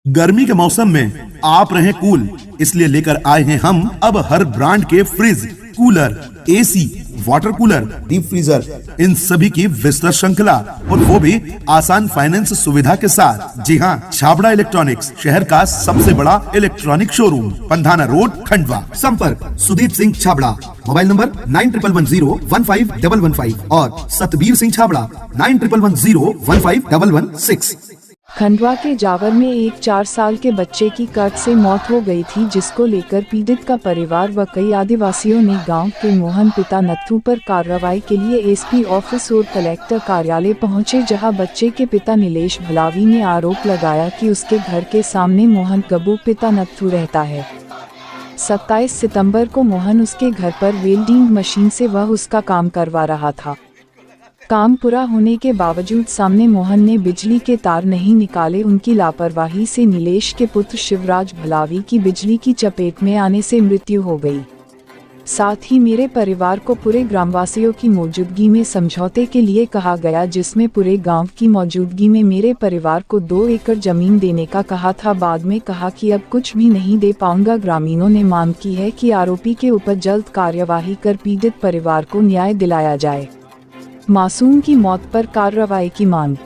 गर्मी के मौसम में आप रहें कूल, इसलिए लेकर आए हैं हम अब हर ब्रांड के fridge, cooler, AC, water cooler, deep freezer, इन सभी की विस्तृत श्रृंखला और वो भी आसान फाइनेंस सुविधा के साथ। जी हाँ, छाबड़ा इलेक्ट्रॉनिक्स शहर का सबसे बड़ा electronic showroom, Pandhana road, Khandwa. संपर्क सुदीप सिंह छाबड़ा, मोबाइल नंबर 9111015115 और सतबीर सिंह छाबड़ा 9111015116। खंडवा के जावर में एक 4 साल के बच्चे की कट से मौत हो गई थी, जिसको लेकर पीड़ित का परिवार व कई आदिवासियों ने गांव के मोहन पिता नत्थू पर कार्रवाई के लिए एसपी ऑफिस और कलेक्टर कार्यालय पहुंचे, जहां बच्चे के पिता नीलेश भलावी ने आरोप लगाया कि उसके घर के सामने मोहन गबू पिता नत्थू रहता है। 27 सितंबर को मोहन उसके घर पर वेल्डिंग मशीन से वह उसका काम करवा रहा था। काम पूरा होने के बावजूद सामने मोहन ने बिजली के तार नहीं निकाले। उनकी लापरवाही से नीलेश के पुत्र शिवराज भलावी की बिजली की चपेट में आने से मृत्यु हो गई। साथ ही मेरे परिवार को पूरे ग्रामवासियों की मौजूदगी में समझौते के लिए कहा गया, जिसमें पूरे गांव की मौजूदगी में मेरे परिवार को 2 एकड़ जमीन देने का कहा था। बाद में कहा कि अब कुछ भी नहीं दे पाऊंगा। ग्रामीणों ने मांग की है कि आरोपी के ऊपर जल्द कार्यवाही कर पीड़ित परिवार को न्याय दिलाया जाए। मासूम की मौत पर कार्रवाई की मांग।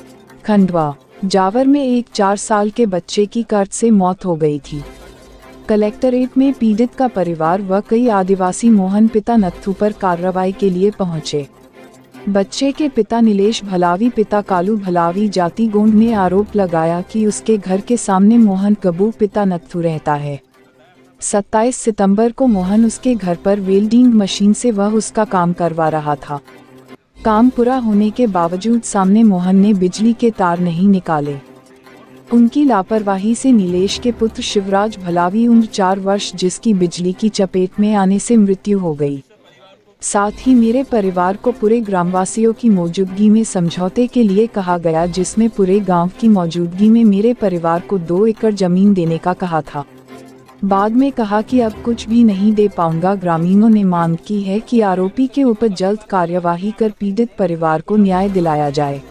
खंडवा जावर में एक 4 साल के बच्चे की कट से मौत हो गई थी। कलेक्टरेट में पीड़ित का परिवार व कई आदिवासी मोहन पिता नत्थू पर कार्रवाई के लिए पहुंचे। बच्चे के पिता नीलेश भलावी पिता कालू भलावी जाति गोंड ने आरोप लगाया कि उसके घर के सामने मोहन गबू पिता नत्थू रहता है। 27 सितंबर को मोहन उसके घर पर वेल्डिंग मशीन से वह उसका काम करवा रहा था। काम पूरा होने के बावजूद सामने मोहन ने बिजली के तार नहीं निकाले। उनकी लापरवाही से नीलेश के पुत्र शिवराज भलावी उम्र 4 वर्ष, जिसकी बिजली की चपेट में आने से मृत्यु हो गई। साथ ही मेरे परिवार को पूरे ग्रामवासियों की मौजूदगी में समझौते के लिए कहा गया, जिसमें पूरे गांव की मौजूदगी में मेरे परिवार को 2 एकड़ जमीन देने का कहा था। बाद में कहा कि अब कुछ भी नहीं दे पाऊंगा। ग्रामीणों ने मांग की है कि आरोपी के ऊपर जल्द कार्यवाही कर पीड़ित परिवार को न्याय दिलाया जाए।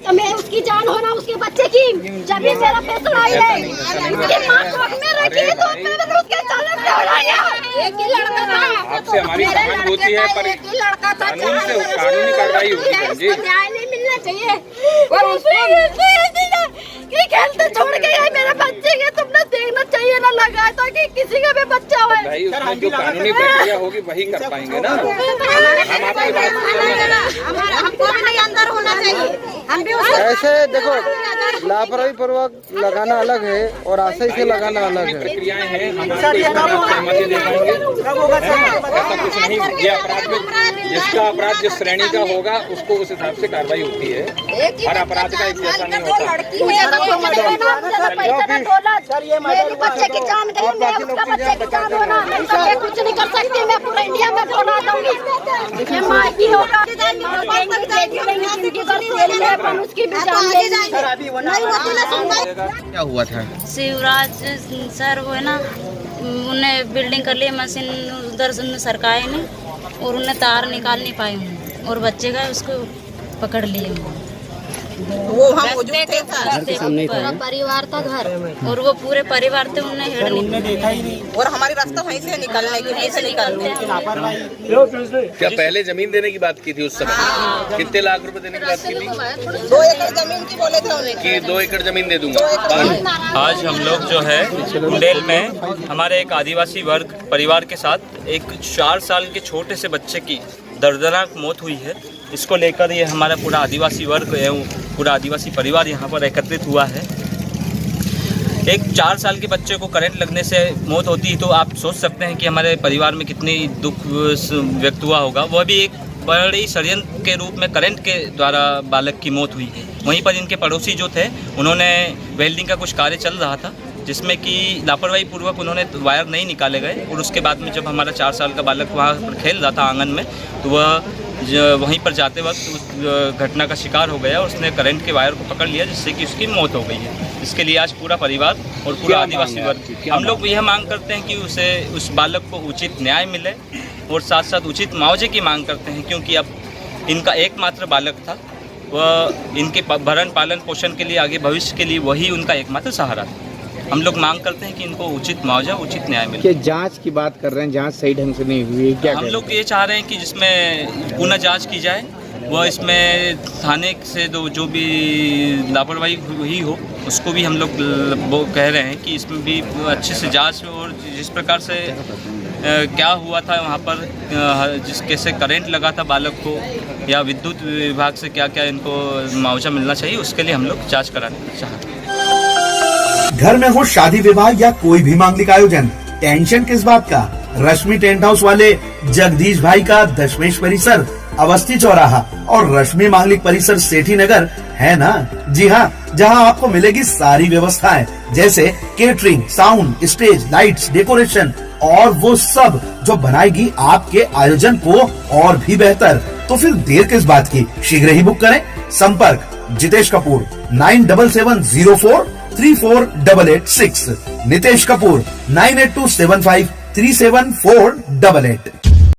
तो मैं उसकी जान हो ना उसके बच्चे की, जब भी मेरा फैसला आई है उसके मां को में रखी तो मैं उसके साले से उड़ाया। एक ही लड़का था, आपसे हमारी सहानुभूति है, पर एक ही लड़का था, कानूनी कार्रवाई होगी जी। न्याय नहीं मिलना चाहिए। और उसने कि खेलते छोड़ के गए मेरे बच्चे के, तुमने देखना चाहिए ना लगा ताकि किसी का भी बच्चा हो। भाई उसमें जो कानूनी प्रक्रिया होगी वही कर पाएंगे ना। हम आपकी बात हमको भी नहीं अंदर होना चाहिए। हम भी ऐसे देखो, लापरवाही पूर्वक लगाना अलग है और आशय से लगाना अलग है। प्रक्रियाएं हैं, हम आपको सहमति दे पाएंगे। ऐसा कुछ नहीं, ये अपराध में जिसका अपराध जिस श्रेणी का होगा उसको उस हिसाब से कार्रवाई होती है। हर अपराध का एक जैसा नहीं होता। मेरे बच्चे की जान गई, मैं उसका बच्चे की जान होना, मैं कुछ नहीं कर सकती। मैं पूरे इंडिया में बोला दूंगी, मैं माँ की होगा उसकी भी जान देगी। क्या हुआ था? शिवराज सर वो है ना, उन्हें बिल्डिंग कर लिए, मशीन उधर से सरकाए नहीं और उन्हें तार निकाल नहीं पाए हूँ और बच्चे का उसको पकड़ लिए। वो हम मौजूद थे, पूरा परिवार था घर और वो पूरे परिवार थे, उन्हें देखा ही नहीं। और हमारी रास्ता वहीं से निकलने की, वहीं से निकलते हैं। क्या पहले जमीन देने की बात की थी उस समय? कितने लाख रुपए देने की बात की थी? 2 एकड़ जमीन की बोले थे उन्हें कि 2 एकड़ जमीन दे दूंगा। आज हम लोग जो है बुंदेल में हमारे एक आदिवासी वर्ग परिवार के साथ एक 4 साल के छोटे से बच्चे की दर्दनाक मौत हुई है। इसको लेकर ये हमारा पूरा आदिवासी वर्ग एवं पूरा आदिवासी परिवार यहाँ पर एकत्रित हुआ है। एक 4 साल के बच्चे को करंट लगने से मौत होती तो आप सोच सकते हैं कि हमारे परिवार में कितनी दुख व्यक्त हुआ होगा। वह भी एक बड़ी षड्यंत्र के रूप में करंट के द्वारा बालक की मौत हुई है। वहीं पर इनके पड़ोसी जो थे, उन्होंने वेल्डिंग का कुछ कार्य चल रहा था, जिसमें कि लापरवाही पूर्वक उन्होंने वायर नहीं निकाले गए और उसके बाद में जब हमारा 4 साल का बालक वहाँ पर खेल रहा था आंगन में, तो वह वहीं पर जाते वक्त उस घटना का शिकार हो गया और उसने करंट के वायर को पकड़ लिया, जिससे कि उसकी मौत हो गई है। इसके लिए आज पूरा परिवार और पूरा आदिवासी वर्ग हम लोग यह मांग करते हैं कि उसे उस बालक को उचित न्याय मिले और साथ साथ उचित मुआवजे की मांग करते हैं, क्योंकि अब इनका एकमात्र बालक था वह इनके भरण पालन पोषण के लिए, आगे भविष्य के लिए वही उनका एकमात्र सहारा था। हम लोग मांग करते हैं कि इनको उचित मुआवजा, उचित न्याय मिले। क्या जांच की बात कर रहे हैं, जांच सही ढंग से नहीं हुई, क्या हम लोग ये चाह रहे हैं कि जिसमें पुनः जांच की जाए, वह इसमें थाने से जो भी लापरवाही हुई हो उसको भी हम लोग वो कह रहे हैं कि इसमें भी अच्छे से जांच, और जिस प्रकार से क्या हुआ था वहाँ पर, कैसे करंट लगा था बालक को, या विद्युत विभाग से क्या क्या इनको मुआवजा मिलना चाहिए, उसके लिए हम लोग जांच कराना चाहते हैं। घर में हो शादी विवाह या कोई भी मांगलिक आयोजन, टेंशन किस बात का। रश्मि टेंट हाउस वाले जगदीश भाई का दशमेश परिसर, अवस्थी चौराहा और रश्मि मांगलिक परिसर सेठी नगर है ना। जी हाँ, जहाँ आपको मिलेगी सारी व्यवस्थाएं, जैसे catering, sound, stage, lights, decoration और वो सब जो बनाएगी आपके आयोजन को और भी बेहतर। तो फिर देर किस बात की, शीघ्र ही बुक करें। संपर्क जितेश कपूर 9770434886, नितेश कपूर 9827537488।